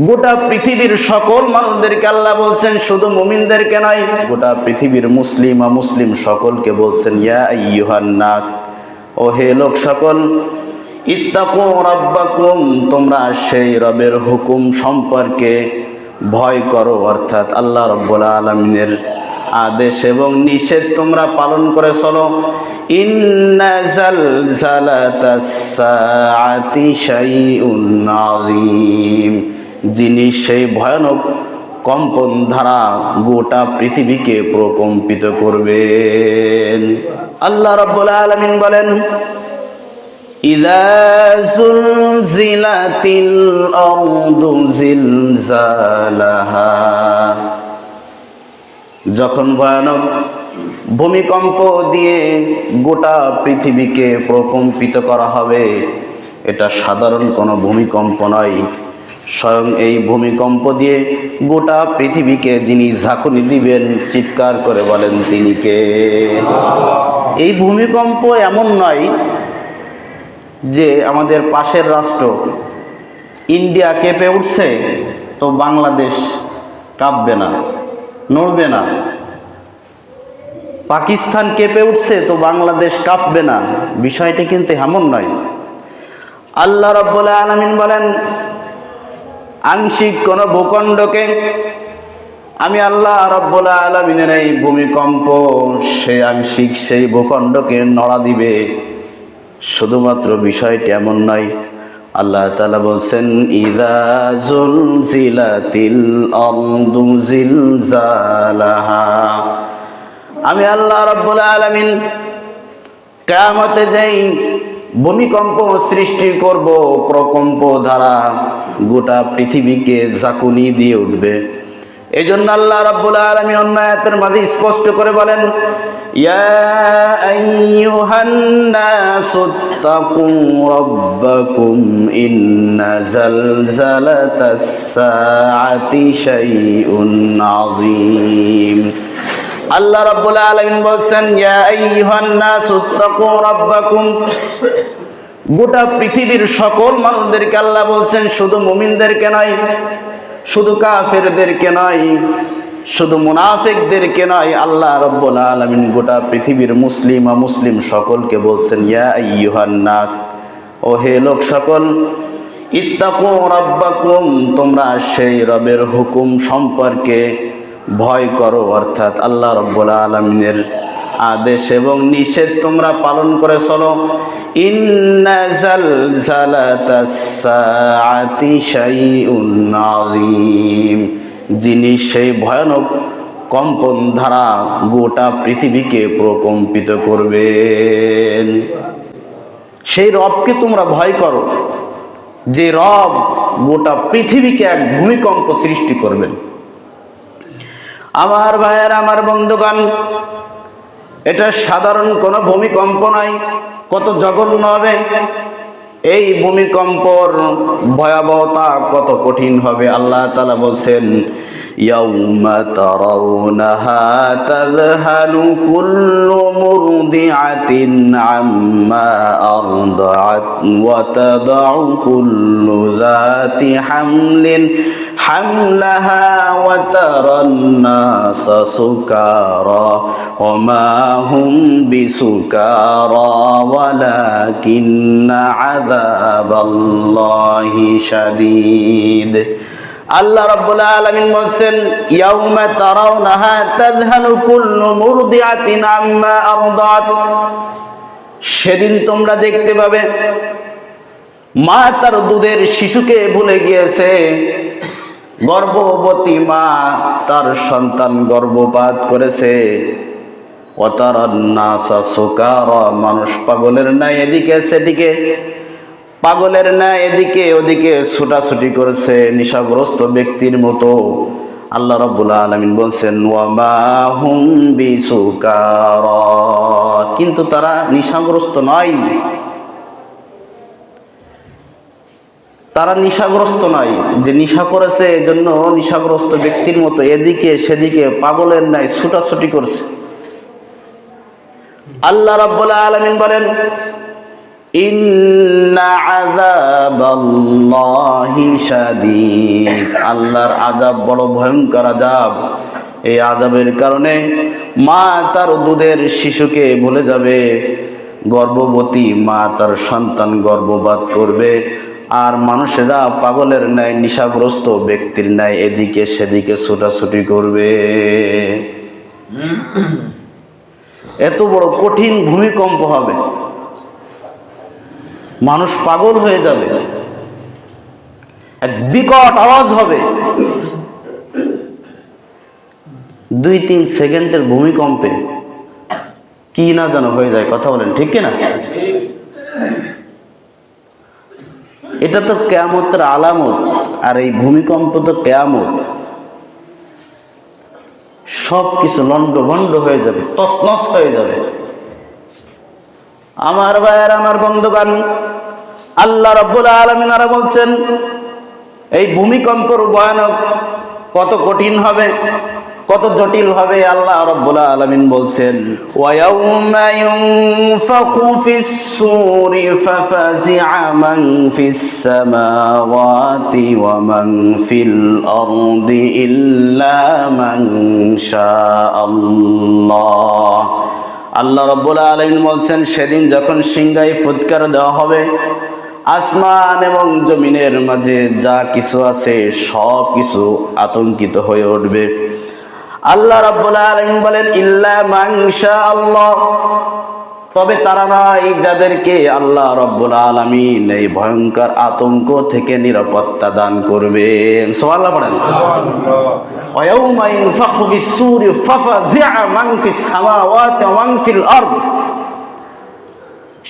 গোটা পৃথিবীর সকল মানুষদেরকে আল্লাহ বলছেন, শুধু মুমিনদেরকে নয়, গোটা পৃথিবীর মুসলিম অমুসলিম সকলকে বলছেন, ইয়া আইয়ুহান নাস, ও হে লোক সকল, ইত্তাকু রাব্বাকুম, তোমরা সেই রবের হুকুম সম্পর্কে ভয় করো, অর্থাৎ আল্লাহ রাব্বুল আলামিনের আদেশ এবং নিষেধ তোমরা পালন করে চলো। ইন্না জালজালাতাস সাআতি শাইউন আযীম, যিনি সেই ভয়ানক কম্পন ধারা গোটা পৃথিবীকে প্রকম্পিত করবেন। আল্লাহ রাব্বুল আলামিন বলেন, ইযা যুলজিলাতিল আরদু জিলজালাহা, যখন ভয়ানক ভূমিকম্প দিয়ে গোটা পৃথিবীকে প্রকম্পিত করা হবে। এটা সাধারণ কোনো ভূমিকম্প নয়, স্বয়ং এই ভূমিকম্প দিয়ে গোটা পৃথিবীকে যিনি ঝাঁকুনি দিবেন, চিৎকার করে বলেন তিনি কে? এই ভূমিকম্প এমন নয় যে আমাদের পাশের রাষ্ট্র ইন্ডিয়া কেঁপে উঠছে তো বাংলাদেশ কাঁপবে না, নড়বে না। পাকিস্তান কেঁপে উঠছে তো বাংলাদেশ কাঁপবে না, বিষয়টি কিন্তু এমন নয়। আল্লাহ রাব্বুল আলামিন বলেন, আংশিক কোন ভূখণ্ডকে আমি আল্লাহ রাব্বুল আলামিনের এই ভূমিকম্প সেই আংশিক সেই ভূখণ্ডকে নড়া দিবে। শুধুমাত্র বিষয়টি এমন নয়, আল্লাহ তাআলা বলছেন, ইযা যুলজিলাতিল আরদু জিলজালাহা, আমি আল্লাহ রাব্বুল আলামিন কিয়ামতে যেই ভূমিকম্প সৃষ্টি করব, প্রকম্প দ্বারা গোটা পৃথিবীকে ঝাঁকুনি দিয়ে উঠবে। এজন্য আল্লাহ রাব্বুল আলামিন অন্য আয়াতের মাঝে স্পষ্ট করে বলেন, ইয়া আইয়ুহান নাসুত্তাকু রাব্বাকুম ইন্না জালজালাতাস সাআতি শাইউন আযীম। আল্লাহ রাব্বুল আলামিন বলছেন, ইয়া আইয়ুহান নাসুত্তাকু রাব্বাকুম, গোটা পৃথিবীর সকল মানুষদেরকে আল্লাহ বলছেন, শুধু মুমিনদেরকে নয়, শুধু কাফেরদেরকে নয়, শুধু মুনাফিকদেরকে নয়, আল্লাহ রাব্বুল আলামিন গোটা পৃথিবীর মুসলিম অমুসলিম সকলকে বলছেন, ইয়া আইয়ুহান নাস, ও হে লোক সকল, ইত্তাকু রাব্বাকুম, তোমরা সেই রবের হুকুম সম্পর্কে ভয় করো, অর্থাৎ আল্লাহ রাব্বুল আলামিনের আদেশ এবং নিষেধ তোমরা পালন করে চলো। ইন্না জালজালাতাস সাআতি শাইউন আযীম, যিনি সেই ভয়ানক কম্পন ধারা গোটা পৃথিবীকে প্রকম্পিত করবেন। সেই রবকে তোমরা ভয় করো, যে রব গোটা পৃথিবীকে এক ভূমিকম্প সৃষ্টি করবেন। আমার ভাইয়ের, আমার বন্ধুগণ, এটা সাধারণ কোনো ভূমিকম্প নয়, কত জঘন্য হবে এই ভূমিকম্পর ভয়াবহতা, কত কঠিন হবে। আল্লাহ তাআলা বলছেন, ইয়াউমা তারাউনাহা তাযহালু কুল্লু মুরদিআতিন আম্মা আরদাআত ওয়া তাদাউ কুল্লু যাতি হামলিন হামলাহা ওয়া তারান নাসা সুকারা ওয়া মা হুম বিসুকারা ওয়ালাকিন্না আযাবাল্লাহি শাদীদ। আল্লাহ রাব্বুল আলামিন বলেন, ইয়াউমা তারাউনাহা তাযহালু কুল্লু মুরদিআতিন আম্মা আরদাআত, সেদিন তোমরা দেখতে পাবে মা তার দুধের শিশুকে ভুলে গিয়েছে। গর্ভবতী মা তার সন্তান গর্ভপাত করেছে। ওয়াতারান নাসা সুকারা, মানুষ পাগলের ন্যায় এদিকে সেদিকে, পাগলের ন্যায় এদিকে ওদিকে ছুটাছুটি করেছে, নেশাগ্রস্ত ব্যক্তির মতো। আল্লাহ রাব্বুল আলামিন বলছেন, ওয়া মা হুম বিসুকারা, কিন্তু তারা নেশাগ্রস্ত নয়, তারা নেশাগ্রস্ত নয়, যে নেশা করেছে এজন্য নেশাগ্রস্ত ব্যক্তির মতো এদিকে সেদিকে পাগলের ন্যায় ছুটাছুটি করছে। আল্লাহ রাব্বুল আলামিন বলেন, ইন্না আযাবাল্লাহি শাদীদ, আল্লাহর আযাব বড় ভয়ঙ্কর আযাব। এই আযাবের কারণে মা তার দুধের শিশুকে ভুলে যাবে, গর্ভবতী মা তার সন্তান গর্ভপাত করবে, আর মানুষেরা পাগলের ন্যায় নেশাগ্রস্ত ব্যক্তির ন্যায় এদিকে সেদিকে ছোটাছুটি করবে। এত বড় কঠিন ভূমিকম্প হবে, মানুষ পাগল হয়ে যাবে, এক বিকট আওয়াজ হবে। 2-3 সেকেন্ডের ভূমিকম্পে কি না যেন হয়ে যায়, কথা বলেন ঠিক কিনা? এটা তো কিয়ামতের আলামত, আর এই ভূমিকম্প তো কিয়ামত। সব কিছু লন্ডভন্ড হয়ে যাবে, তছনছ হয়ে যাবে। আমার ভাইয়ের, আমার বন্ধুগণ, আল্লাহ রাব্বুল আলামিন আরা বলছেন এই ভূমিকম্পের ভয়ানক কত কঠিন হবে, কত জটিল হবে। আল্লাহ রাব্বুল আলামিন বলছেন ওয়া ইয়াউমা ইউনফাখু ফিস সূরি ফাফাজি'a মান ফিস সামাওয়াতি ওয়া মান ফিল আরদি ইল্লা মান শাআল্লাহ। আল্লাহ রাব্বুল আলামিন বলছেন সেদিন যখন সিংহায় ফুৎকার দেওয়া হবে, আসমান এবং জমিনের মাঝে যা কিছু আছে সব কিছু আতঙ্কিত হয়ে উঠবে। আল্লাহ রাব্বুল আলামিন বলেন ইল্লা মান শাআল্লাহ, তবে তারা নাই যাদেরকে আল্লাহ রাব্বুল আলামিন এই ভয়ঙ্কর আতঙ্ক থেকে নিরাপত্তা দান করবেন। সুবহানাল্লাহ পড়েন। ওয়া ইয়াউমা ইনফাখু ফিস সূরি ফাফাজি'a মান ফিস সামাওয়াতি ওয়া মান ফিল আরদ,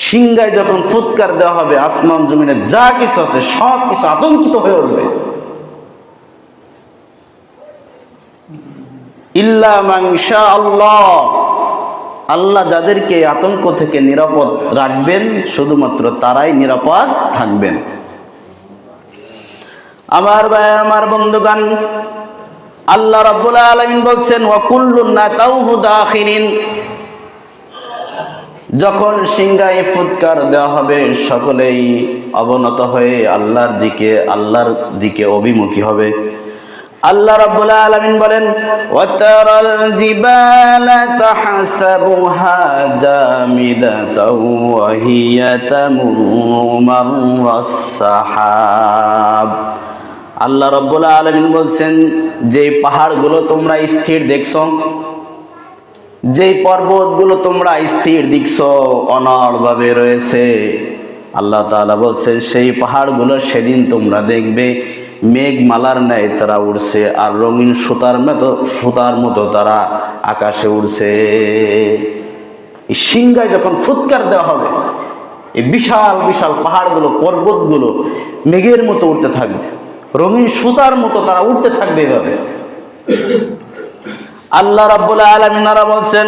সিংহায় যখন ফুৎকার দেওয়া হবে আসমান জমিনে যা কিছু আছে সব কিছু আতঙ্কিত হয়ে উঠবে। ইল্লা মান শাআল্লাহ, আল্লাহ যাদেরকে আতঙ্ক থেকে নিরাপদ রাখবেন শুধুমাত্র তারাই নিরাপদ থাকবেন। আমার ভাই, আমার বন্ধুগণ, আল্লাহ রাব্বুল আলামিন বলছেন ওয়া কুল্লুন নাতাউহু দাখিরিন, যখন সিংহায় ফুৎকার দেওয়া হবে সকলেই অবনত হয়ে আল্লাহর দিকে অভিমুখী হবে। আল্লাহ রাব্বুল আলামিন বলেন ওয়া তারাল জিবালা তাহসাবুহা জামিদাতাও ওয়া হিয়া তামুরু মাররাস সাহাব। আল্লাহ রাব্বুল আলামিন বলছেন যে পাহাড়গুলো তোমরা স্থির দেখছো, যেই পর্বতগুলো তোমরা স্থির দেখছো অনড়ভাবে রয়েছে, আল্লাহ তাআলা বলছেন সেই পাহাড়গুলো সেদিন তোমরা দেখবে মেঘমালার ন্যায় তারা উড়ছে, আর রঙিন সুতার মতো তারা আকাশে উড়ছে। এই সিংহায় যখন ফুৎকার দেওয়া হবে এই বিশাল বিশাল পাহাড়গুলো, পর্বতগুলো মেঘের মতো উঠতে থাকবে, রঙিন সুতার মতো তারা উঠতে থাকবে এভাবে। আল্লাহ রাব্বুল আলামিন আরা বলছেন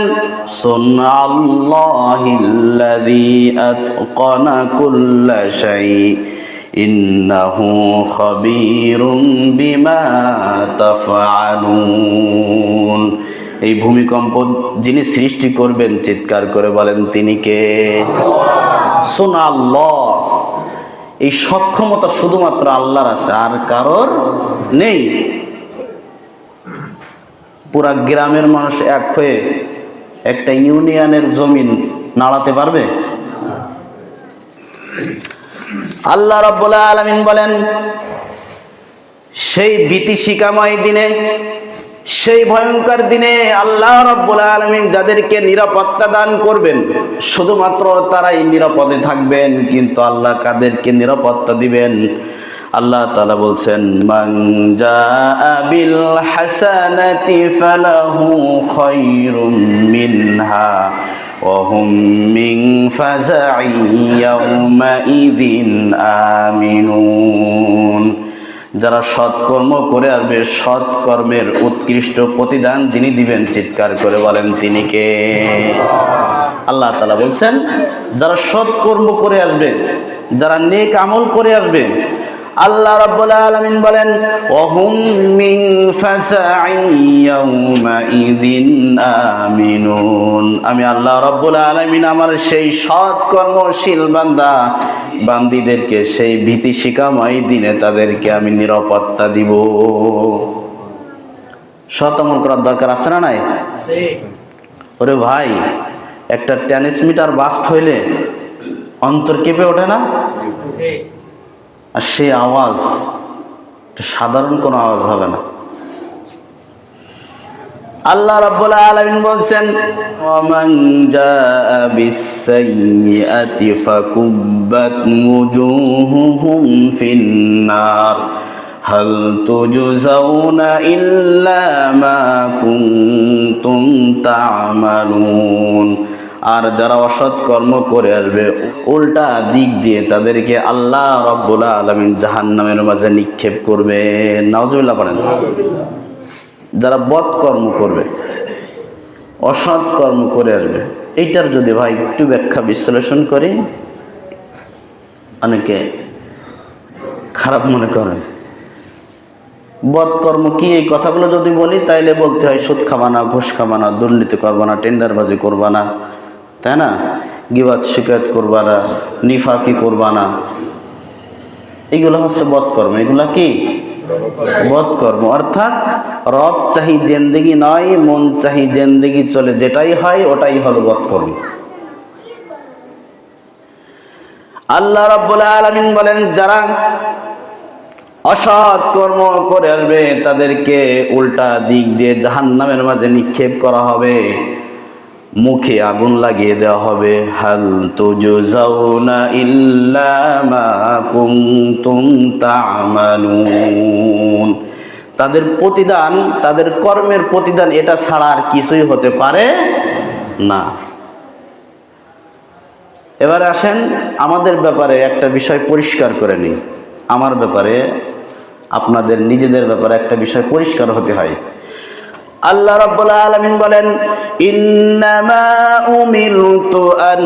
সুবহানাল্লাহিল্লাযী আতকানা কুল্লা শাই ইন্নাহু খাবীরুম বিমা তাফআলুন। এই ভূমিকম্প যিনি সৃষ্টি করবেন চিৎকার করে বলেন তিনি কে? সুবহানাল্লাহ। এই সক্ষমতা শুধুমাত্র আল্লাহর আছে, আর কারোর নেই। পুরা গ্রামের মানুষ এক হয়ে একটা ইউনিয়নের জমিন নাড়াতে পারবে? আল্লাহ রাব্বুল আলামিন বলেন সেই ভীতিশিকাময় দিনে, সেই ভয়ঙ্কর দিনে আল্লাহ রাব্বুল আলামিন যাদেরকে নিরাপত্তা দান করবেন শুধুমাত্র তারাই নিরাপদে থাকবেন। কিন্তু আল্লাহ কাদেরকে নিরাপত্তা দিবেন? আল্লাহ তাআলা বলছেন মান জাআ বিল হাসানাতি ফালাহু খায়রুম মিনহা ওয়া হুম মিন ফাজাই ইয়াউমা ইযিন আমিনুন। যারা সৎকর্ম করে আসবে সৎকর্মের উৎকৃষ্ট প্রতিদান যিনি দিবেন চিৎকার করে বলেন তিনি কে? আল্লাহ তাআলা বলছেন যারা সৎকর্ম করে আসবে, যারা নেক আমল করে আসবে, আল্লাহ রাব্বুল আলামিন বলেন ওয়াহুম মিন ফাসাই ইয়াউমাইযিন আমিনুন। আমি আল্লাহ রাব্বুল আলামিন আমার সেই সৎ কর্মশীল বান্দীদেরকে সেই ভীতিশিকাময় দিনে তাদেরকে আমি নিরাপত্তা দিব। সৎ আমল করার দরকার আছে না নাই? ওরে ভাই, একটা ট্রান্সমিটার বাস্ট হইলে অন্তর কেঁপে ওঠে না? আর সেই আওয়াজ সাধারণ কোনো আওয়াজ হবে না। আল্লাহ রাব্বুল আলামিন বলছেন ওয়ামান জাআ বিস-সাইয়্যাতি ফাকুব্বাত ওয়ুজুহুহুম ফিন-নার হাল তুজজাউনা ইল্লা মা কুনতুম তা'মালুন। আর যারা অসৎ কর্ম করে আসবে উল্টা দিক দিয়ে তাদেরকে আল্লাহ রাব্বুল আলামিন জাহান্নামের মাঝে নিক্ষেপ করবে। নাউজুবিল্লাহ পড়েন। যারা বদ কর্ম করবে, অসৎ কর্ম করে আসবে, এইটার যদি ভাই একটু ব্যাখ্যা বিশ্লেষণ করি, অনেকে খারাপ মনে করেন। বদ কর্ম কি, এই কথাগুলো যদি বলি তাইলে বলতে হয় সুদ খাবা না, ঘুষ খাবা না, দুর্নীতি করবা না, টেন্ডারবাজি করবা না, তাই না? গীবাত শিকায়ত করবা না, নিফাকি করবা না, এগুলো হচ্ছে বদ কর্ম। এগুলা কি বদ কর্ম। অর্থাৎ রব চাহি জিন্দেগি নয়, মন চাহি জিন্দেগি চলে, যেটাই হয় ওটাই হলো বদ কর্ম। আল্লাহ রাব্বুল আলামিন বলেন যারা অসৎ কর্ম করে আসবে তাদেরকে উল্টা দিক দিয়ে জাহান্নামের মাঝে নিক্ষেপ করা হবে, মুখে আগুন লাগিয়ে দেওয়া হবে। হাল তুজজাউনা ইল্লা মা কুনতুম তা'মালুন। তাদের প্রতিদান, তাদের কর্মের প্রতিদান এটা ছাড়া আর কিছুই হতে পারে না। এবারে আসেন আমাদের ব্যাপারে একটা বিষয় পরিষ্কার করে নিই। আমার ব্যাপারে, আপনাদের নিজেদের ব্যাপারে একটা বিষয় পরিষ্কার হতে হয়। আল্লাহ রাব্বুল আলামিন বলেন ইন্নামা উমিরতু আন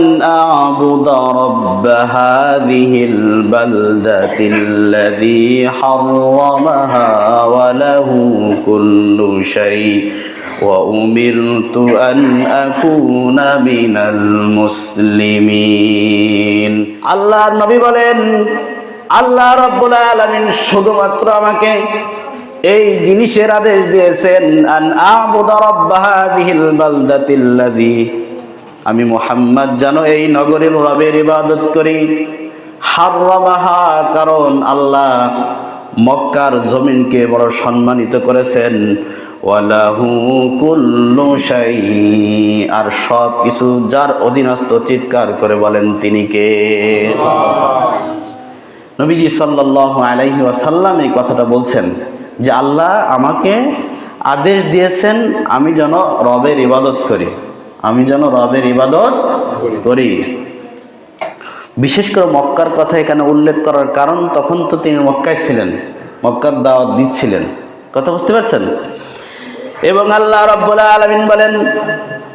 আ'বুদা রাব্ব হাযিহিল বালদাতিল্লাযী হাররামাহা ওয়া লাহু কুল্লু শাই ওয়া উমিরতু আন আকুনা মিনাল মুসলিমিন। আল্লাহর নবী বলেন আল্লাহ রাব্বুল আলামিন শুধুমাত্র আমাকে এই জিনিসের আদেশ দিয়েছেন আন আ'বুদা রাব্ব হাযিহিল বালদাতিল্লাযী, আমি মুহাম্মদ যেন এই নগরীর রবের ইবাদত করি। হাররামাহা, কারণ আল্লাহ মক্কার জমিনকে বড় সম্মানিত করেছেন। ওয়ালাহু কুল্লু শাই, আর সব কিছু যার অধীনস্থ, চিৎকার করে বলেন তিনি কে? নবীজি সাল্লাল্লাহু আলাইহি ওয়াসাল্লাম এই কথাটা বলছেন যে আল্লাহ আমাকে আদেশ দিয়েছেন আমি যেন রবের ইবাদত করি, আমি যেন রবের ইবাদত করি। বিশেষ করে মক্কার কথা এখানে উল্লেখ করার কারণ, তখন তো তিনি মক্কায় ছিলেন, মক্কার দাওয়াত দিচ্ছিলেন। কথা বুঝতে পারছেন? এবং আল্লাহ রাব্বুল আলামিন বলেন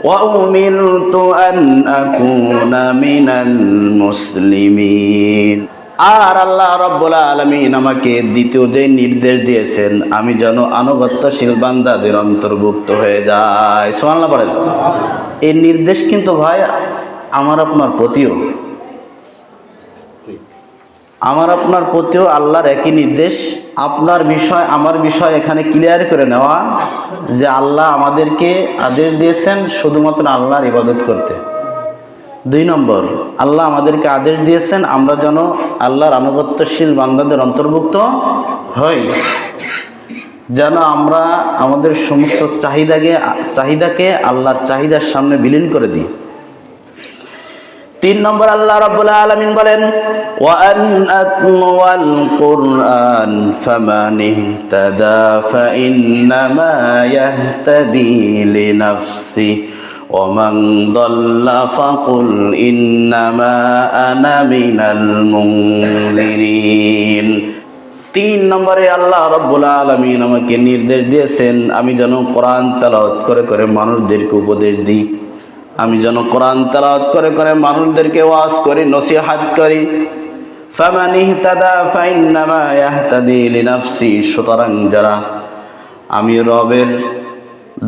ওয়া উমিরতু আন আকুনা মিনাল মুসলিমিন। আর আল্লাহ রাব্বুল আলামিন আমাকে দ্বিতীয় যে নির্দেশ দিয়েছেন আমি যেন আনুগত্যশীল বান্দাদের অন্তর্ভুক্ত হয়ে যাই। সুবহানাল্লাহ বলেন। এই নির্দেশ কিন্তু ভাই আমার আপনার প্রতিও, আমার আপনার প্রতিও আল্লাহর একই নির্দেশ। আপনার বিষয় আমার বিষয় এখানে ক্লিয়ার করে নেওয়া যে আল্লাহ আমাদেরকে আদেশ দিয়েছেন শুধুমাত্র আল্লাহর ইবাদত করতে। 2 নম্বর, আল্লাহ আমাদেরকে আদেশ দিয়েছেন আমরা যেন আল্লাহর আনুগত্যশীল বান্দাদের অন্তর্ভুক্ত হই, যেন আমরা আমাদের সমস্ত চাহিদাকে আল্লাহর চাহিদার সামনে বিলীন করে দিই। 3 নম্বর, আল্লাহ রাব্বুল আলামিন বলেন ওয়া আন আতলুল কুরআন ফামান ইহতাদা ফাইন্নামা ইয়াহতাদি লিনাফসি ওয়া মান দাল্লা ফাকুল ইন্নামা আনা মিনাল মুনযিরিন। 3 নম্বরে আল্লাহ রাব্বুল আলামিন আমাকে নির্দেশ দিয়েছেন আমি যেন কোরআন তেলাওয়াত করে করে মানুষদেরকে উপদেশ দিই, আমি যেন কোরআন তেলাওয়াত করে করে মানুষদেরকে ওয়াজ করি, নসিহত করি। ফামান ইহতাদা ফাইন্নামা ইয়াহতাদি লিনাফসি, সুতরাং যারা আমি রবের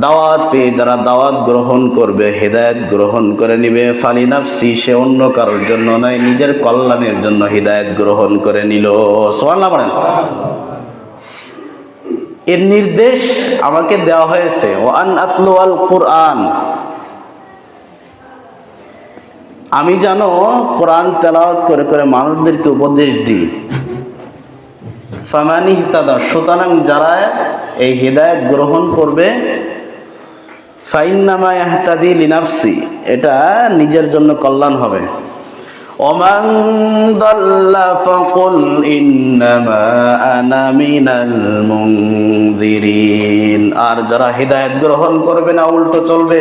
দাওয়াত পেয়ে যারা দাওয়াত গ্রহণ করবে, হেদায়েত গ্রহণ করে নিবে, ফালিনাফসি, সে অন্য কারোর জন্য নয়, নিজের কল্যাণের জন্য হেদায়েত গ্রহণ করে নিল। সুবহানাল্লাহ বলেন। এর নির্দেশ আমাকে দেওয়া হয়েছে, ওয়ান আতলু আল কুরআন, আমি যেন কোরআন তেলাওয়াত করে করে মানুষদেরকে উপদেশ দিই। ফামান ইহতাদা, সুতরাং যারা এই হেদায়েত গ্রহণ করবে, ফাইন্নামা ইয়াহতাদি লিনাফসি, এটা নিজের জন্য কল্যাণ হবে। ওমান দাল্লা ফাকুল ইন্নামা আনা মিনাল মুনযিরিন, আর যারা হেদায়েত গ্রহণ করবে না, উল্টো চলবে,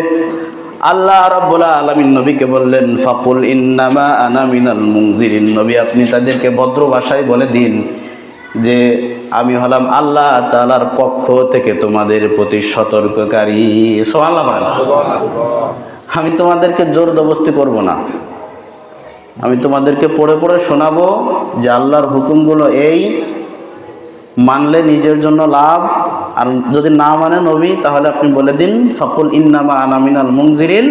আল্লাহ রাব্বুল আলামিন নবীকে বললেন ফাকুল ইন্নামা আনা মিনাল মুনযিরিন, নবী আপনি তাদেরকে ভদ্র ভাষায় বলে দিন যে আমি হলাম আল্লাহ তাআলার পক্ষ থেকে তোমাদের প্রতি সতর্ককারী। সুবহানাল্লাহ। আমি তোমাদেরকে জোর জবরদস্তি করব না, আমি তোমাদেরকে পড়ে পড়ে শোনাবো যে আল্লাহর হুকুমগুলো এই, মানলে নিজের জন্য লাভ, আর যদি না মানে নবী তাহলে আপনি বলে দিন ফাকুল ইন্নামা আনা মিনাল মুনযিরিন,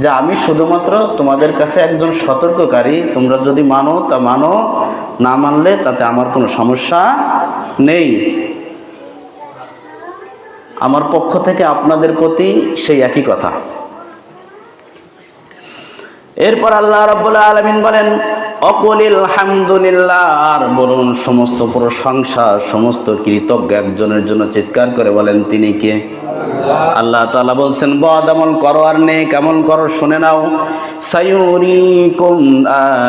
যে আমি শুধুমাত্র তোমাদের কাছে একজন সতর্ককারী, তোমরা যদি মানো তা মানো, না মানলে তাতে আমার কোনো সমস্যা নেই, আমার পক্ষ থেকে আপনাদের প্রতি সেই একই কথা। এরপর আল্লাহ রাব্বুল আলামিন বলেন অকুলিল হামদুলিল্লাহ, আর বলুন সমস্ত প্রশংসা, সমস্ত কৃতজ্ঞ একজনের জন্য, চিৎকার করে বলেন তিনি কে? আল্লাহ তাআলা বলছেন বদ আমল করো আর নেক আমল করো, শুনে নাও। সায়ুরিকুম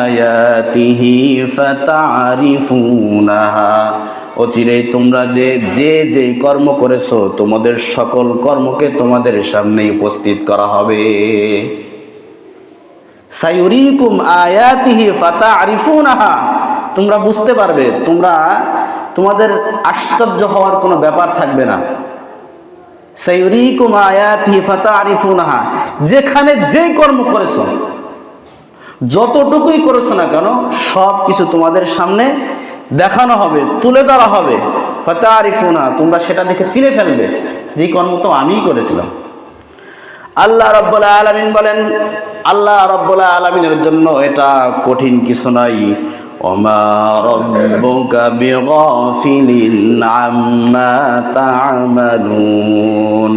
আয়াতিহি ফাতারিফুনাহা, অচিরেই তোমরা যে কর্ম করেছো তোমাদের সকল কর্মকে তোমাদের সামনে উপস্থিত করা হবে। সায়ুরিকুম আয়াতিহি ফাতারিফুনাহা, তোমরা বুঝতে পারবে, তোমাদের আশ্চর্য হওয়ার কোনো ব্যাপার থাকবে না। সায়ুরিকুম আয়াতিহি ফাতারিফুনাহা, যেখানে যেই কর্ম করেছো, যতটুকুই করেছো না কেন, সব কিছু তোমাদের সামনে দেখানো হবে, তুলে ধরা হবে। ফাতারিফুনা, তোমরা সেটা দেখে চিনে ফেলবে যে কর্ম তো আমিই করেছিলাম। আল্লাহ রাব্বুল আলামিন বলেন, আল্লাহ রাব্বুল আলামিনের জন্য এটা কঠিন কিছু নাই। ওমা রাব্বুকা বিগাফিলিন আম্মা তা'মালুন,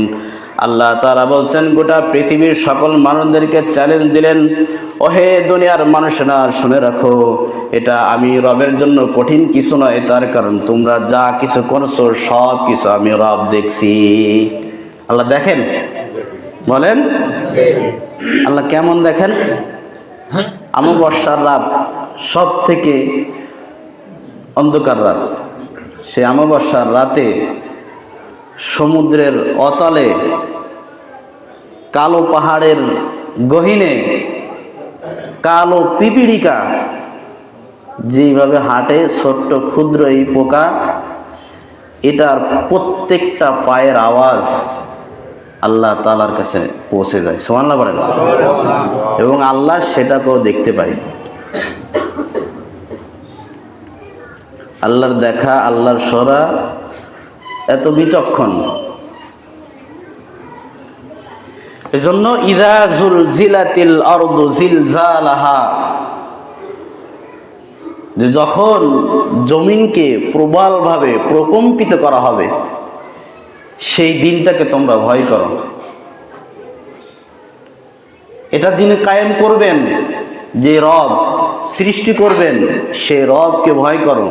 আল্লাহ তাআলা বলছেন গোটা পৃথিবীর সকল মানুষদেরকে চ্যালেঞ্জ দিলেন, ওহে দুনিয়ার মানুষেরা শুনে রাখো, এটা আমি রবের জন্য কঠিন কিছু নয়, তার কারণ তোমরা যা কিছু করছো সব কিছু আমি রব দেখছি। আল্লাহ দেখেন, বলেন আল্লাহ কেমন দেখেন? অমাবস্যার রাত সব থেকে অন্ধকার রাত, সেই অমাবস্যার রাতে সমুদ্রের অতলে কালো পাহাড়ের গহীনে কালো পিপিলিকা যেভাবে হাঁটে, ছোট্ট ক্ষুদ্র এই পোকা, এটার প্রত্যেকটা পায়ের আওয়াজ আল্লাহ তাআলার কাছে পৌঁছে যায়। সুবহানাল্লাহ বলেন। এবং আল্লাহ সেটাকেও দেখতে পায়। আল্লাহর দেখা, আল্লাহর সরা এত বিচক্ষণ। এজন্য ইযা যুলজিলাতিল আরদু জিলজালাহা, যে যখন জমিনকে প্রবলভাবে প্রকম্পিত করা হবে, সেই দিনটাকে তোমরা ভয় করো। এটা যিনি কায়েম করবেন, যে রব সৃষ্টি করবেন, সেই রবকে ভয় করো।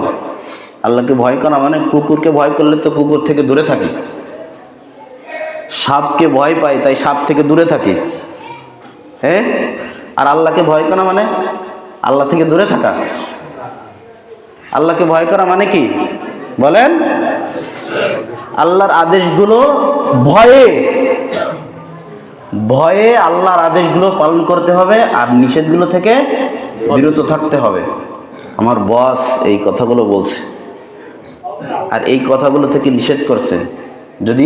আল্লাহকে ভয় করা মানে, কুকুরকে ভয় করলে তো কুকুর থেকে দূরে থাকি, সাপকে ভয় পাই তাই সাপ থেকে দূরে থাকি, হ্যাঁ? আর আল্লাহকে ভয় করা মানে আল্লাহ থেকে দূরে থাকা। আল্লাহকে ভয় করা মানে কি বলেন? আল্লাহর আদেশগুলো ভয়ে ভয়ে আল্লাহর আদেশগুলো পালন করতে হবে, আর নিষেধগুলো থেকে বিরত থাকতে হবে। আমার বস এই কথাগুলো বলছে, আর এই কথাগুলো থেকে নিষেধ করছে, যদি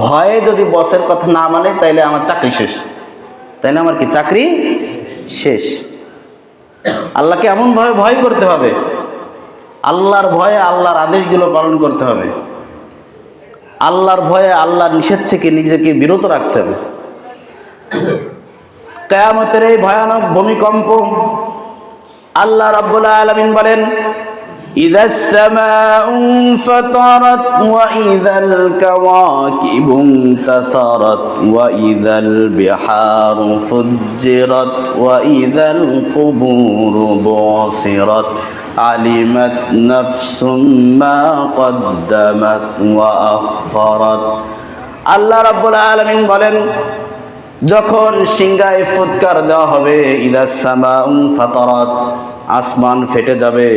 ভয়ে যদি বসের কথা না মানে তাইলে আমার চাকরি শেষ, তাইলে আমার কি চাকরি শেষ। আল্লাহকে এমনভাবে ভয় করতে হবে, আল্লাহর ভয়ে আল্লাহর আদেশগুলো পালন করতে হবে, আল্লাহর ভয়ে আল্লাহর নিষেধ থেকে নিজেকে বিরত রাখতে হবে। কিয়ামতের এই ভয়ানক ভূমিকম্প আল্লাহ রাব্বুল আলামিন বলেন, ইযাস সামাউ ফাতারাত ওয়া ইযাল কাওয়াকিবু ইনতাসারাত ওয়া ইযাল বিহারু ফুজ্জিরাত ওয়া ইযাল কুবুরু বুসিরাত আলিমাত নাফসুম মা কদ্দামাত ওয়া আখখারাত। আল্লাহ রাব্বুল আলামিন বলেন, যখন সিংহায় ফুৎকার দেওয়া হবে, ইদাস সামাউ ফাতারাত, আসমান ফেটে যাবে,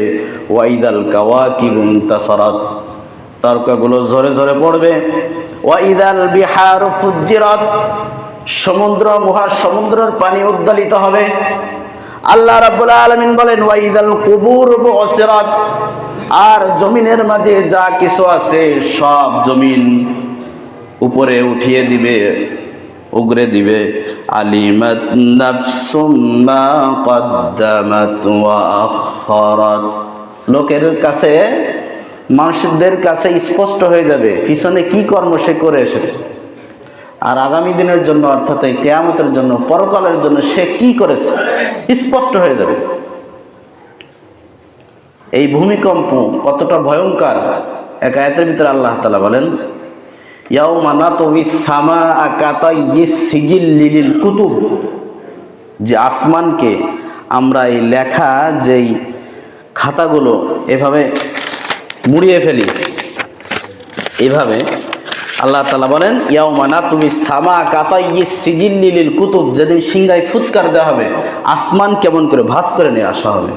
ওয়া ইদাল কাওয়াকিবু ইনতাসারাত, তারকাগুলো ঝরে ঝরে পড়বে, ওয়া ইদাল বিহারু ফুজ্জিরাত, সমুদ্র মহাসমুদ্রের পানি উদ্দালিত হবে। আল্লাহ রাব্বুল আলামিন বলেন, ওয়া ইদাল কুবুরু বুসিরাত, আর জমিনের মাঝে যা কিছু আছে সব জমিন উপরে উঠিয়ে দিবে, উগরে দিবে। আলিমাত নাফসুম মা কদ্দামাত ওয়া আখখারাত, লোকের কাছে, মানুষদের কাছে স্পষ্ট হয়ে যাবে পিছনে কি কর্ম সে করে এসেছে, আর আগামী দিনের জন্য অর্থাৎ এই কিয়ামতের জন্য, পরকালের জন্য সে কি করেছে স্পষ্ট হয়ে যাবে। এই ভূমিকম্প কতটা ভয়ঙ্কর এক আয়াতের ভিতরে আল্লাহ তাআলা বলেন, ইয়াউমা নাতউইস সামাআ কাতাইয়িস সিজিল্লিল কুতুব, যে আসমানকে আমরা এই লেখা যেই খাতাগুলো এভাবে মুড়িয়ে ফেলি, এইভাবে আল্লাহ তাআলা বলেন, ইয়াউমা নাতউইস সামাআ কাতাইয়িস সিজিল্লিল কুতুব, যেদিন সিংহায় ফুৎকার দেওয়া হবে, আসমান কেমন করে ভাঁজ করে নিয়ে আসা হবে।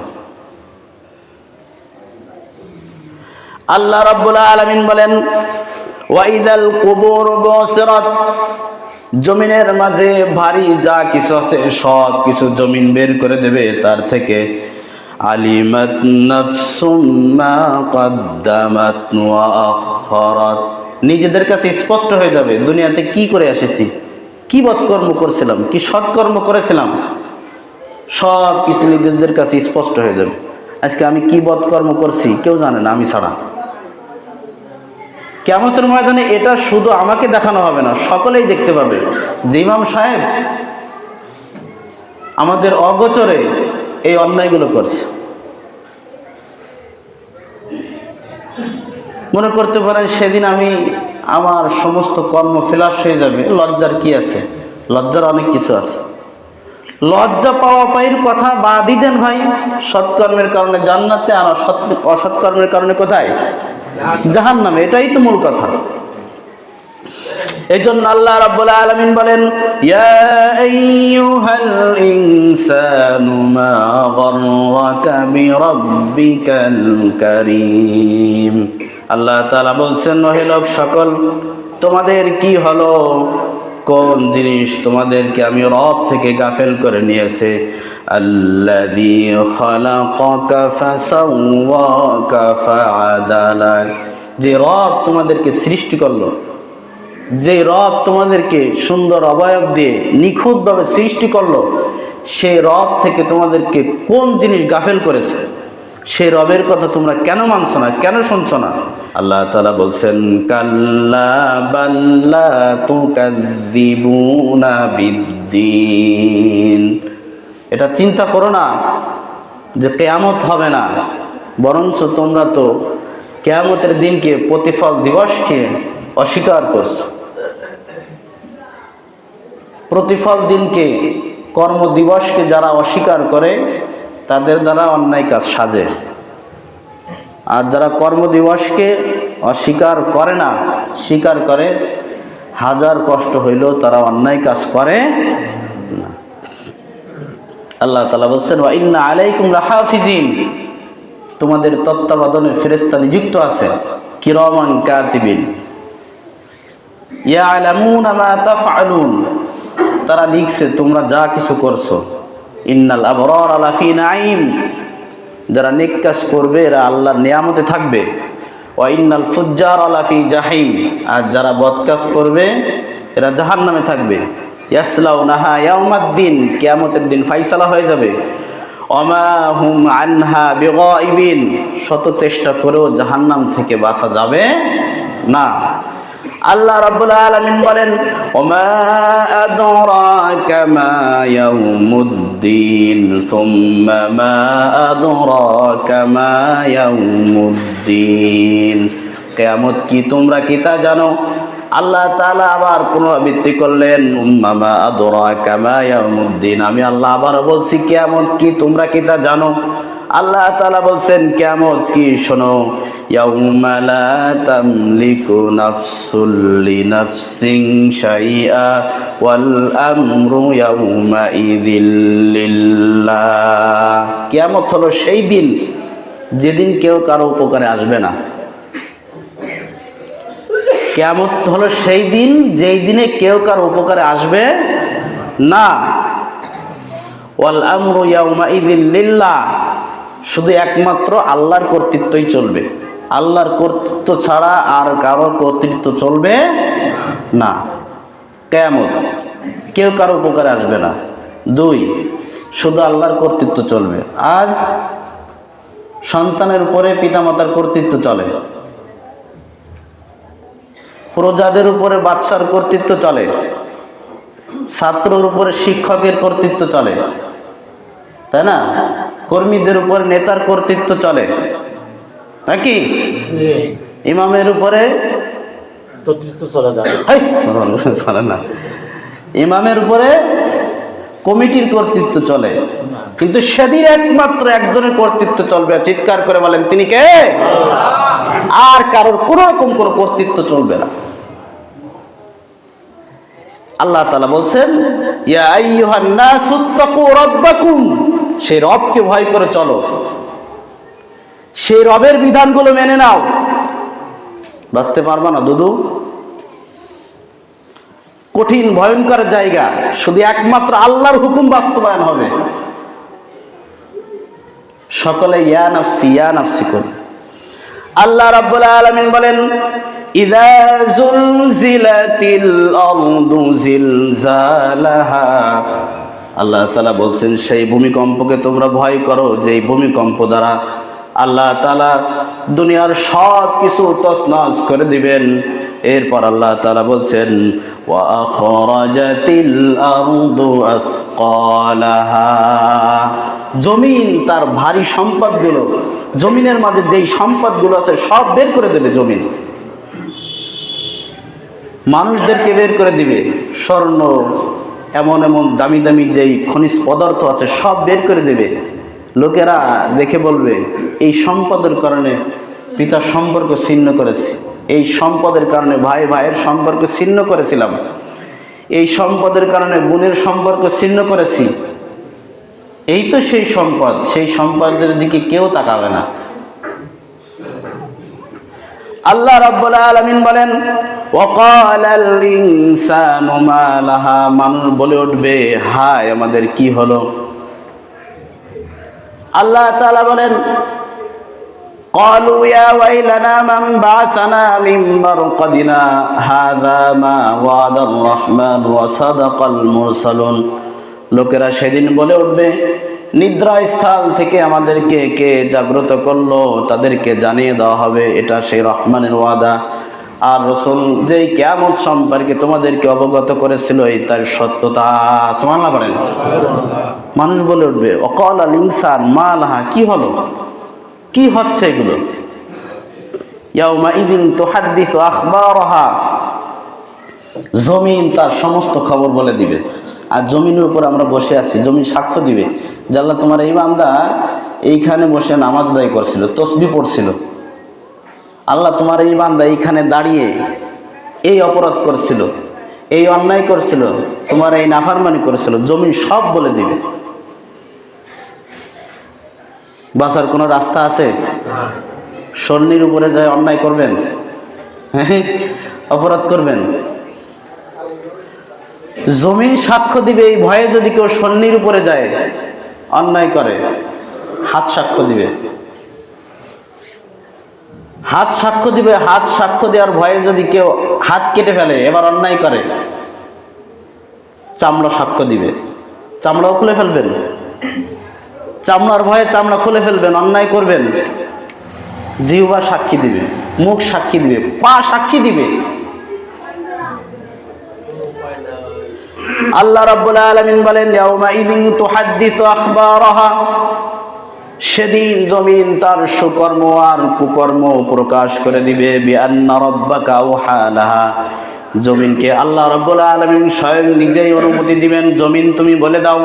আল্লাহ রাব্বুল আলামিন বলেন, ওয়া ইযাল কুবুরু বুসিরাত, জমিনের মাঝে ভারী যা কিছু আছে সব কিছু জমিন বের করে দেবে তার থেকে। আলিমাত নাফসুম মা কদ্দামাত ওয়া আখখারাত, নিজেদের কাছে স্পষ্ট হয়ে যাবে দুনিয়াতে কি করে এসেছি, কি বদকর্ম করেছিলাম, কি সৎকর্ম করেছিলাম, সব কিছু নিজেদের কাছে স্পষ্ট হয়ে যাবে। আজকে আমি কি বদকর্ম করছি কেউ জানে না, আমি ছাড়া। কিয়ামতের ময়দানে এটা শুধু আমাকে দেখানো হবে না, সকলেই দেখতে পাবে যে ইমাম সাহেব আমাদের অগোচরে এই অন্যায়গুলো করছে। মনে করতে পারেন সেদিন আমার সমস্ত কর্ম ফেলাস হয়ে যাবে, লজ্জার কি আছে, লজ্জার অনেক কিছু আছে। লজ্জা পাওয়া পাইয়ের কথা বাদই দেন ভাই, সৎকর্মের কারণে জান্নাতে, আর অসৎকর্মের কারণে কোথায়? জাহান্নামে। এটাই তো মূল কথা। এজন্য আল্লাহ রাব্বুল আলামিন বলেন, ইয়া আইয়ুহাল ইনসানু মা গাররাকা বিরাব্বিকাল কারীম। আল্লাহ তাআলা বলছেন, ওহে লোক সকল, তোমাদের কি হলো, কোন জিনিস তোমাদেরকে আমি রব থেকে গাফেল করে নিয়েছে? আল্লাযী খালাকাকা ফাসাওয়াকা ফাআদালাক, যে রব তোমাদেরকে সৃষ্টি করলো, যে রব তোমাদেরকে সুন্দর অবয়ব দিয়ে নিখুঁতভাবে সৃষ্টি করলো, সেই রব থেকে তোমাদেরকে কোন জিনিস গাফেল করেছে? সেই রবের কথা তোমরা কেন মানছো না, কেন শুনছো না? আল্লাহ তাআলা বলছেন, কাল্লা বাল লা তুকাযযিবুনা বিদ্দীন, এটা চিন্তা করো না যে কিয়ামত হবে না, বরঞ্চ তোমরা তো কিয়ামতের দিনকে, প্রতিফল দিবসকে অস্বীকার করছো। প্রতিফল দিনকে, কর্ম দিবসকে যারা অস্বীকার করে তাদের দ্বারা অন্যায় কাজ সাজে, আর যারা কর্মদিবসকে অস্বীকার করে না, স্বীকার করে, হাজার কষ্ট হইলেও তারা অন্যায় কাজ করে না। আল্লাহ তাআলা বলছেন, ওয়া ইন্না আলাইকুম লাহাফিজিন, তোমাদের তত্ত্বাবধানে ফেরেশতা নিযুক্ত আছে, কিরামান কাতিবিন ইয়ালামুনা মা তাফআলুন, তারা লিখছে তোমরা যা কিছু করছো। ইন্নাল আবরারা লাফি নাঈম, যারা নেক কাজ করবে এরা আল্লাহর নিয়ামতে থাকবে। ওয়া ইন্নাল ফুজ্জারা লাফি জাহিম, আর যারা বদ কাজ করবে এরা জাহান্নামে থাকবে। ইয়াসলাউনাহা ইয়াউমাদ্দিন, কিয়ামতের দিন ফাইসালা হয়ে যাবে। ওমা হুম আনহা বিগাইবিন, শত চেষ্টা করেও জাহান্নাম থেকে বাঁচা যাবে না। আল্লাহ রাব্বুল আলামিন বলেন ওমা আদরাকা মা ইয়াউমুদ্দিন সুম্মা মা আদরাকা মা ইয়াউমুদ্দিন, কিয়ামত কি তোমরা কি তা জানো? আল্লাহ তাআলা আবার পুনরাবৃত্তি করলেন সুম্মা মা আদরাকা মা ইয়াউমুদ্দিন, আমি আল্লাহ আবার বলছি কিয়ামত কি তোমরা কি তা জানো? আল্লাহ তাআলা বলছেন কিয়ামত কি শোনো, ইয়াউমা লা তামলিকু নাফসুল লিনাফসিন শাইআ ওয়াল আমরু ইয়াউমা ইযিল লিল্লাহ। কিয়ামত হলো সেই দিন যেদিন কেউ কারো উপকারে আসবে না। কিয়ামত হলো সেই দিন যেই দিনে কেউ কারো উপকারে আসবে না। ওয়াল আমরু ইয়াউমা ইযিল লিল্লাহ, শুধু একমাত্র আল্লাহর কর্তৃত্বই চলবে। আল্লাহর কর্তৃত্ব ছাড়া আর কারো কর্তৃত্ব চলবে না। কিয়ামত কেউ কারো উপকারে আসবে না। 2, শুধু আল্লাহর কর্তৃত্ব চলবে। আজ সন্তানের উপরে পিতামাতার কর্তৃত্ব চলে, প্রজাদের উপরে বাদশার কর্তৃত্ব চলে, ছাত্রের উপরে শিক্ষকের কর্তৃত্ব চলে, তাই না? কর্মীদের উপর নেতার কর্তৃত্ব চলে নাকি? ইমামের উপরে চলে না, ইমামের উপরে কমিটির কর্তৃত্ব চলে, কিন্তু সেদিন একমাত্র একজনের কর্তৃত্ব চলবে। চিৎকার করে বলেন তিনি কে? আর কারোর কোন রকম কোন কর্তৃত্ব চলবে না। আল্লাহ তাআলা বলছেন ইয়া আইয়ুহান নাসুত্তাকু রাব্বাকুম, সেই রবকে ভয় করে চলো, সেই রবের বিধানগুলো মেনে নাও। বাঁচতে পারবা না দুদু, কঠিন ভয়ঙ্কর জায়গা, শুধু একমাত্র আল্লাহর হুকুম বাস্তবায়ন হবে। সকলে ইয়া নাফসি করে। আল্লাহ রাব্বুল আলামিন বলেন ইযা যুলজিলাতিল আরদু জিলজালাহা, আল্লাহ তাআলা বলছেন সেই ভূমিকম্পকে তোমরা ভয় করো, যেই ভূমিকম্প দ্বারা আল্লাহ তাআলা দুনিয়ার সব কিছু তছনছ করে দিবেন। এরপর আল্লাহ তাআলা বলছেন ওয়া আখরাজাতিল আরদু আসকালাহা, জমিন তার ভারী সম্পদগুলো, জমিনের মাঝে যেই সম্পদগুলো আছে সব বের করে দেবে জমিন। মানুষদেরকে বের করে দিবে, স্বর্ণ এমন এমন দামি দামি যেই খনিজ পদার্থ আছে সব বের করে দেবে। লোকেরা দেখে বলবে এই সম্পদের কারণে পিতার সম্পর্ক ছিন্ন করেছি, এই সম্পদের কারণে ভাই ভাইয়ের সম্পর্ক ছিন্ন করেছিলাম, এই সম্পদের কারণে বোনের সম্পর্ক ছিন্ন করেছি। এই তো সেই সম্পদ, সেই সম্পদের দিকে কেউ তাকাবে না। আল্লাহ রাব্বুল আলামিন বলেন ওয়াকালাল ইনসানু মা লাহা, মানুষ বলে উঠবে হায় আমাদের কি হলো। আল্লাহ তাআলা বলেন ক্বালু ইয়া ওয়াইলানা মান বা'আসানা মিন মারকাদিনা হাযা মা ওয়াদার রহমান ওয়া সাদাকাল মুরসালুন, লোকেরা সেদিন বলে উঠবে নিদ্রাস্থল থেকে আমাদেরকে কে জাগ্রত করলো, তাদেরকে জানিয়ে দেওয়া হবে এটা সেই রহমানের ওয়াদা, আর রাসূল যেই কিয়ামত সম্পর্কে তোমাদেরকে অবগত করেছিল এই তার সত্যতা। সুবহানাল্লাহ বলেন। মানুষ বলে উঠবে ওয়াকালাল ইনসান মা লাহা, কি হলো, কি হচ্ছে এগুলো। ইয়াউমা ইদিন তুহাদ্দিসু আখবারাহা, জমিন তার সমস্ত খবর বলে দিবে। আর জমিনের উপর আমরা বসে আছি, জমিন সাক্ষ্য দিবে যে আল্লাহ তোমার এই বান্দা এইখানে বসে নামাজ আদায় করছিল, তসবিহ পড়ছিল, আল্লাহ তোমার এই বান্দা এইখানে দাঁড়িয়ে এই অপরাধ করছিল, এই অন্যায় করছিল, তোমার এই নাফরমানি করেছিল। জমিন সব বলে দিবে। বাঁচার কোনো রাস্তা আছে? সন্নির উপরে যায় অন্যায় করবেন, অপরাধ করবেন? জমিন সাক্ষ্য দিবে। এই ভয়ে যদি কেউ সন্নির উপরে যায় অন্যায় করে, হাত সাক্ষ্য দিবে, হাত সাক্ষ্য দিবে। হাত সাক্ষ্য দেওয়ার ভয়ে যদি কেউ হাত কেটে ফেলে এবার অন্যায় করে, চামড়া সাক্ষ্য দিবে, চামড়াও খুলে ফেলবেন। চামড়ার ভয়ে চামড়া খুলে ফেলবেন, অন্যায় করবেন, জিহ্বা সাক্ষী দিবে, মুখ সাক্ষী দিবে, পা সাক্ষী দিবে। আল্লাহ রাব্বুল আলামিন বলেন ইয়াউমা ইযিন তুহাদ্দিসু আখবারাহা, সেদিন জমিন তার সুকর্ম আর কুকর্ম প্রকাশ করে দিবে। বিআন্না রাব্বাকা আওহা লাহা, জমিনকে আল্লাহ রাব্বুল আলামিন স্বয়ং নিজেই অনুমতি দিবেন, জমিন তুমি বলে দাও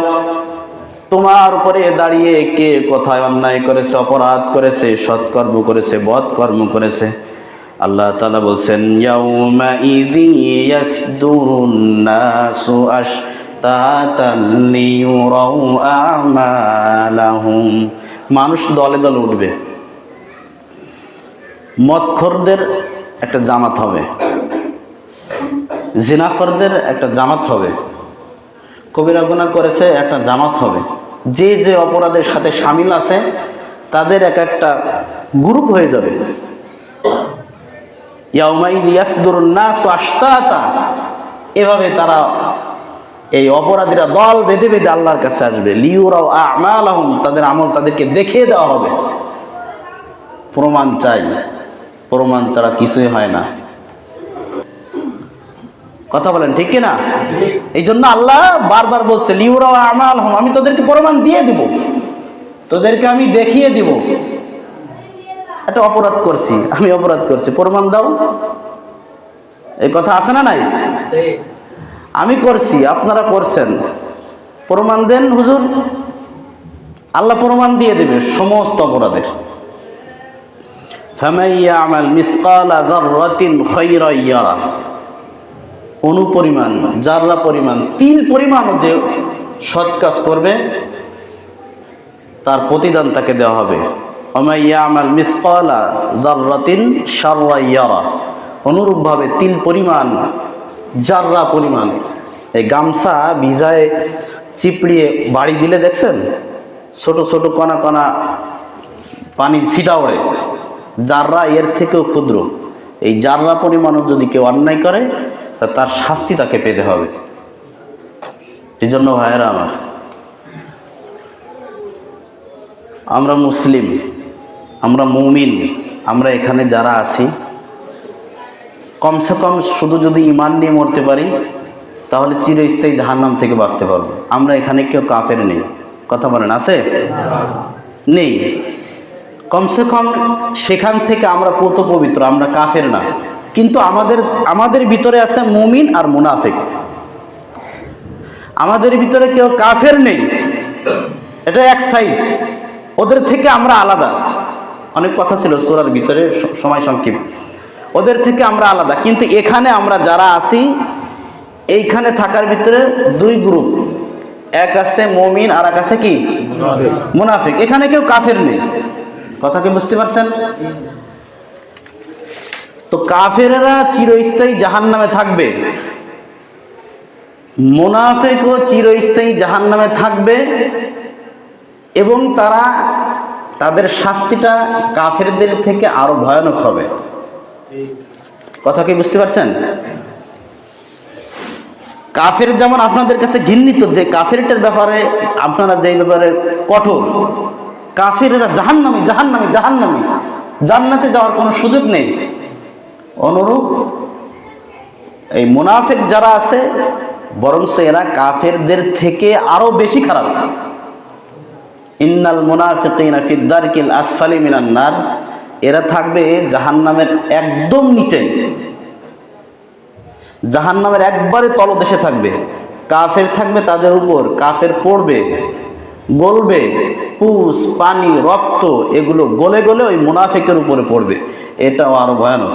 তোমার উপরে দাঁড়িয়ে কে কোথায় অন্যায় করেছে, অপরাধ করেছে, সৎকর্ম করেছে, বদকর্ম করেছে। আল্লাহ তাআলা বলছেন ইয়াউমা ইযি ইয়াসদুরুন নাসু আশতাতান লিয়ুরাউ আমালাহুম, মানুষ দলে দলে উঠবে। মদখোরদের একটা জামাত হবে, জিনাখোরদের একটা জামাত হবে, কবিরা গুনাহ করেছে একটা জামাত হবে, যে যে অপরাধের সাথে শামিল আছে তাদের এক একটা গ্রুপ হয়ে যাবে। ইয়াউমাইযি ইয়াসদুরুন নাসু আশতাতা, এভাবে তারা এই অপরাধীরা দল বেঁধে বেঁধে আল্লাহর কাছে আসবে। লিয়ুরাউ আমালাহুম, তাদের আমল তাদেরকে দেখিয়ে দেওয়া হবে। প্রমাণ চাই, প্রমাণ ছাড়া কিছুই হয় না। কথা বলেন ঠিক কিনা? এই জন্য আল্লাহ বারবার বলছে লিয়ুরাউ আমালাহুম, আমি তোদেরকে প্রমাণ দিয়ে দিব, তোদেরকে আমি দেখিয়ে দিব। একটা অপরাধ করছি, আমি অপরাধ করছি, প্রমাণ দাও, এই কথা আছে না নাই? আমি করছি, আপনারা করছেন, প্রমাণ দেন হুজুর। আল্লাহ প্রমাণ দিয়ে দেবে সমস্ত অপরাধের। ফামান ইয়ামাল মিসকালা যাররাতিন খায়রান ইয়ারা, অনুপরিমাণ, জাররা পরিমাণ, তিল পরিমাণও যে সৎ কাজ করবে তার প্রতিদান তাকে দেওয়া হবে। ওয়া ইয়ামাল মিসকালা যাররাতিন শাররান ইয়ারা, অনুরূপভাবে তিল পরিমাণ, জাররা পরিমাণ, এই গামছা ভিজায় চিপড়িয়ে বাড়ি দিলে দেখছেন ছোট ছোট কণা কণা পানির ছিটা ওড়ে, জাররা এর থেকেও ক্ষুদ্র। এই জাররা পরিমাণও যদি কেউ অন্যায় করে তা তার শাস্তি তাকে পেতে হবে। এই জন্য ভাইয়েরা আমার, আমরা মুসলিম, আমরা মুমিন, আমরা এখানে যারা আছি কমসে কম শুধু যদি ঈমান নিয়ে মরতে পারি তাহলে চিরস্থায়ী জাহান্নাম থেকে বাঁচতে পারবো। আমরা এখানে কেউ কাফের নেই, কথা বলেন আছে? নেই। কমসে কম সেখান থেকে আমরা পুত পবিত্র, আমরা কাফের না। কিন্তু আমাদের ভিতরে আছে মুমিন আর মুনাফিক। আমাদের ভিতরে কেউ কাফের নেই, এটা এক সাইড, ওদের থেকে আমরা আলাদা। অনেক কথা ছিল সূরার ভিতরে, সময় সংক্ষিপ্ত, ওদের থেকে আমরা আলাদা। কিন্তু এখানে আমরা যারা আছি এইখানে থাকার ভিতরে দুই গ্রুপ, এক আছে মুমিন আর এক আছে কি মুনাফিক। এখানে কেউ কাফের নেই, কথা কি বুঝতে পারছেন? তো কাফেরেরা চিরস্থায়ী জাহান্নামে থাকবে, মুনাফিকও চিরস্থায়ী জাহান্নামে থাকবে, এবং তাদের শাস্তিটা কাফেরদের থেকে আরো ভয়ানক হবে। কথা কি বুঝতে পারছেন? কাফের যেমন আপনাদের কাছে ঘৃণিত, যে কাফেরটার ব্যাপারে আপনারা যে ব্যাপারে কঠোর, কাফেরেরা জাহান্নামী জাহান্নামী জাহান্নামী, জান্নাতে যাওয়ার কোনো সুযোগ নেই, অনুরূপ এই মুনাফিক যারা আছে বরঞ্চ এরা কাফেরদের থেকে আরো বেশি খারাপ। ইন্নাল মুনাফিকিনা ফিদ দারকিল আসফালি মিনান নার, এরা থাকবে জাহান্নামের একদম নিচে, জাহান্নামের একবারে তলদেশে থাকবে। কাফের থাকবে তাদের উপর, কাফের পড়বে, গলবে, পুষ, পানি, রক্ত এগুলো গলে গলে ওই মুনাফিকের উপরে পড়বে। এটাও আরো ভয়ানক,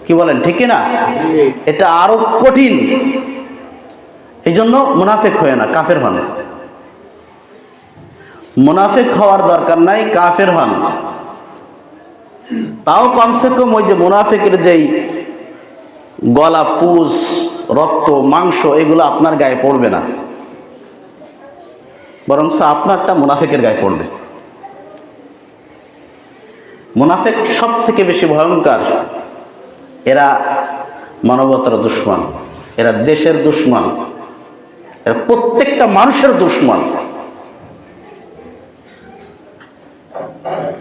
কি বলেন ঠিক না? এটা আরো কঠিন। এই জন্য মুনাফিক হয় না, কাফের হন। মুনাফিক হওয়ার দরকার নাই, কাফের হন। তাও কমসে কম ওই যে মুনাফিকের যেই গলা, পুষ, রক্ত, মাংস এগুলো আপনার গায়ে পড়বে না, বরং আপনারটা মুনাফিকের গায়ে পড়বে। মুনাফিক সব থেকে বেশি ভয়ঙ্কর। এরা মানবতার দুশমন, এরা দেশের দুশমন, এরা প্রত্যেকটা মানুষের দুশমন।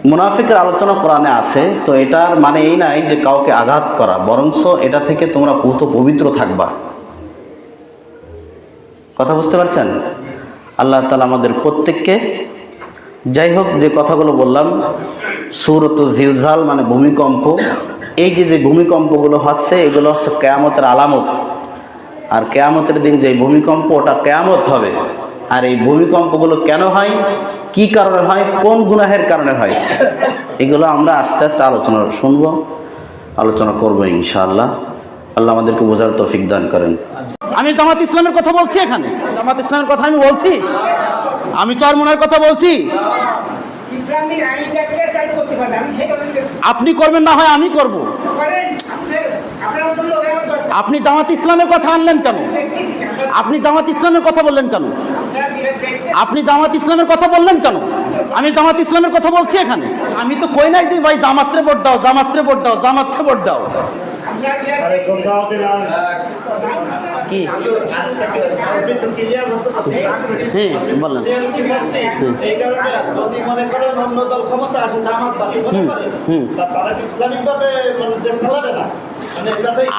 মুনাফিকের আলোচনা কোরআনে আছে, তো এটার মানে এই নাই যে কাউকে আঘাত করা, বরঞ্চ এটা থেকে তোমরা পুত পবিত্র থাকবা। কথা বুঝতে পারছেন? আল্লাহ তাআলা আমাদের প্রত্যেককে, যাই হোক যে কথাগুলো বললাম, সূরাত জিলজাল মানে ভূমিকম্প, এই যে ভূমিকম্পগুলো হচ্ছে এগুলো হচ্ছে কিয়ামতের আলামত। আর কিয়ামতের দিন যে ভূমিকম্প, ওটা কিয়ামত হবে। আর এই ভূমিকম্পগুলো কেন হয়, কি কারণে হয়, কোন গুনাহের কারণে হয়, এগুলো আমরা আস্তে আস্তে আলোচনা করবো ইনশাআল্লাহ। আল্লাহ আমাদেরকে বোঝার তৌফিক দান করেন। আমি জামাত ইসলামের কথা বলছি, এখানে জামাত ইসলামের কথা আমি বলছি, আমি চরমোনার কথা বলছি। আপনি করবেন না হয় আমি করব। আপনি জামাত ইসলামের কথা আনলেন কেন? আপনি জামাত ইসলামের কথা বললেন কেন? আপনি জামাত ইসলামের কথা বললেন কেন? আমি জামাত ইসলামের কথা বলছি এখানে। আমি তো কই নাই যে ভাই জামাতরে ভোট দাও, জামাতরে ভোট দাও, জামাতরে ভোট দাও। কি হ্যাঁ বললেন,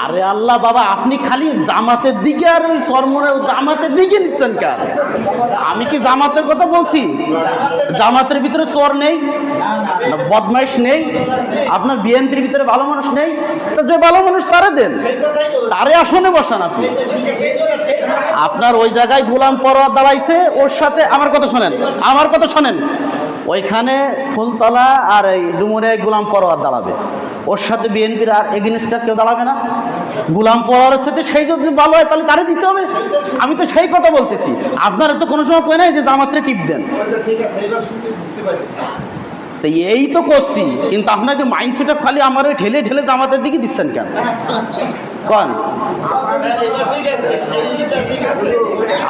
আরে আল্লাহ বাবা, আপনি খালি জামাতের দিকে আর ওই চরমোনার জামাতের দিকে নিচ্ছেন কেন? আমি কি জামাতের কথা বলছি? জামাতের ভিতরে চোর নেই, বদমাইশ নেই, আপনার বিএনপির ভিতরে ভালো মানুষ নেই, তো যে ভালো মানুষ তারে দেন, তারে আসনে বসান। আপনি আপনার ওই জায়গায় গোলাম পরোয়ার দাঁড়াইছে, ওর সাথে আমার কথা শোনেন, ওইখানে ফুলতলা আর এই ডুমুরিয়ায় গোলাম পরোয়ার দাঁড়াবে, ওর সাথে বিএনপির আর এগেনিস্টটা কেউ দাঁড়াবে না। গোলাম পরোয়ারের সাথে সেই যদি ভালো হয় তাহলে তারে দিতে হবে। আমি তো সেই কথা বলতেছি। আপনারা তো কোনো সময় কই নাই যে জামাতরে টিপ দেন। এই তো করছি, কিন্তু আপনাকে মাইন্ডসেটটা খালি আমার ঠেলে ঠেলে জামাতের দিকে দিচ্ছেন কেন? কন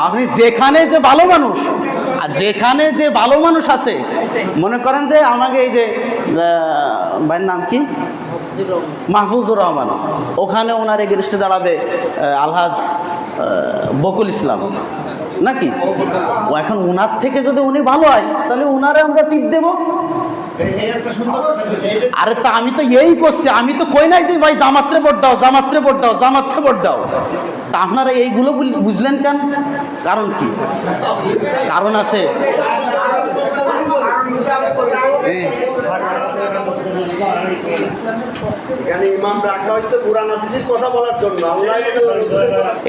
আপনি যেখানে যে ভালো মানুষ, আর যেখানে যে ভালো মানুষ আছে, মনে করেন যে আমাকে এই যে ভাইয়ের নাম কি, মাহফুজুর রহমান, ওখানে ওনার এগেনস্টে দাঁড়াবে আলহাজ বকুল ইসলাম নাকি, ও এখন ওনার থেকে যদি উনি ভালো হয় তাহলে ওনারে আমরা টিপ দেব। আরে তা আমি তো এই করছি, আমি তো কই নাই যে ভাই জামাতরে ভোট দাও, জামাতরে ভোট দাও, জামাতরে ভোট দাও। তা আপনারা এইগুলো বুঝলেন কেন? কারণ কি? কারণ আছে।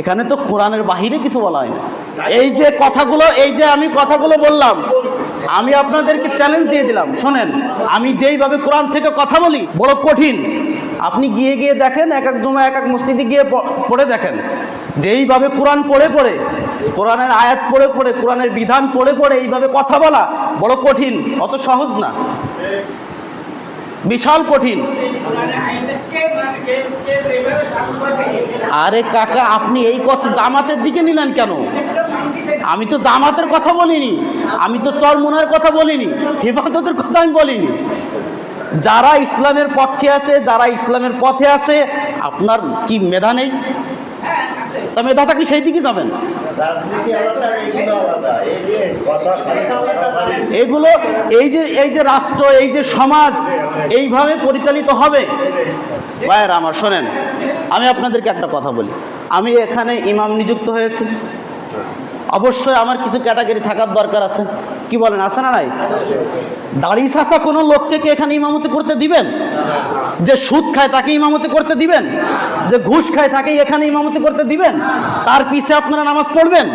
এখানে তো কোরআনের বাহিরে কিছু বলা হয় না। এই যে কথাগুলো, এই যে আমি কথাগুলো বললাম, আমি আপনাদেরকে চ্যালেঞ্জ দিয়ে দিলাম, শোনেন, আমি যেইভাবে কোরআন থেকে কথা বলি বড় কঠিন। আপনি গিয়ে দেখেন, এক এক জমা এক এক মসজিদে গিয়ে পড়ে দেখেন, যেইভাবে কোরআন পড়ে কোরআনের আয়াত পড়ে কোরআনের বিধান পড়ে এইভাবে কথা বলা বড় কঠিন, অত সহজ না, বিশাল কঠিন। আরে কাকা, আপনি এই কথা জামাতের দিকে নিলেন কেন? আমি তো জামাতের কথা বলিনি, আমি তো চরমোনার কথা বলিনি, হেফাজতের কথা আমি বলিনি। যারা ইসলামের পক্ষে আছে, যারা ইসলামের পথে আছে, আপনার কি মেধা নেই? তা মেধা থাকলে সেই দিকে যাবেন। এগুলো এই যে রাষ্ট্র, এই যে সমাজ এইভাবে পরিচালিত হবে। ভাইয়েরা আমার শোনেন, আমি আপনাদেরকে একটা কথা বলি, আমি এখানে ইমাম নিযুক্ত হয়েছি, অবশ্যই আমার কিছু ক্যাটাগরি থাকার দরকার আছে। কি বলেন, আছে না নাই? দাড়ি ছাঁচা কোনো লোককে কি এখানে ইমামতি করতে দিবেন? যে সুদ খায় তাকে ইমামতি করতে দিবেন? যে ঘুষ খায় তাকে এখানে ইমামতি করতে দিবেন? তার পিছে আপনারা নামাজ পড়বেন?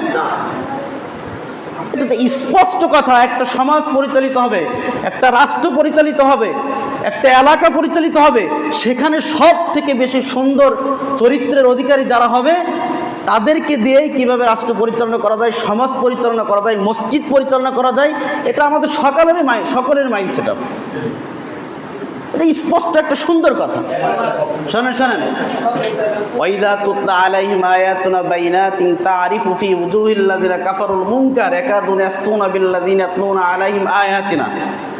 এটা তো স্পষ্ট কথা। একটা সমাজ পরিচালিত হবে, একটা রাষ্ট্র পরিচালিত হবে, একটা এলাকা পরিচালিত হবে, সেখানে সব থেকে বেশি সুন্দর চরিত্রের অধিকারী যারা হবে তাদেরকে দিয়েই কিভাবে রাষ্ট্র পরিচালনা করা যায়, সমাজ পরিচালনা করা যায়, মসজিদ পরিচালনা করা যায়, এটা আমাদের সকলের মাইন্ড সেট আপ। এটা স্পষ্ট একটা সুন্দর কথা। শোনেন, ওয়াইদা তুতলা আলাইহিম আয়াতুনা বাইনাতিন তারিফু ফি উজুহিল লাযিনা কাফারুল মুনকার ইয়াকাদুনা ইয়াসতুনা বিল্লাযিনা ইয়াতলুনা আলাইহিম আয়াতিনা।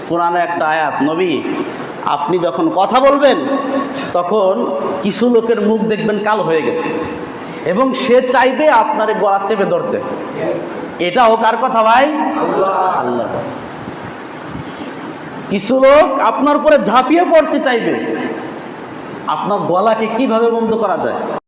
কোরআনের একটা আয়াত, নবী আপনি যখন কথা বলবেন তখন কিছু লোকের মুখ দেখবেন কালো হয়ে গেছে এবং সে চাইবে আপনার গলা চেপে ধরতে। এটাও কার কথা ভাই? আল্লাহ। কিছু লোক আপনার উপরে ঝাঁপিয়ে পড়তে চাইবে, আপনার গলাকে কিভাবে বন্ধ করা যায়।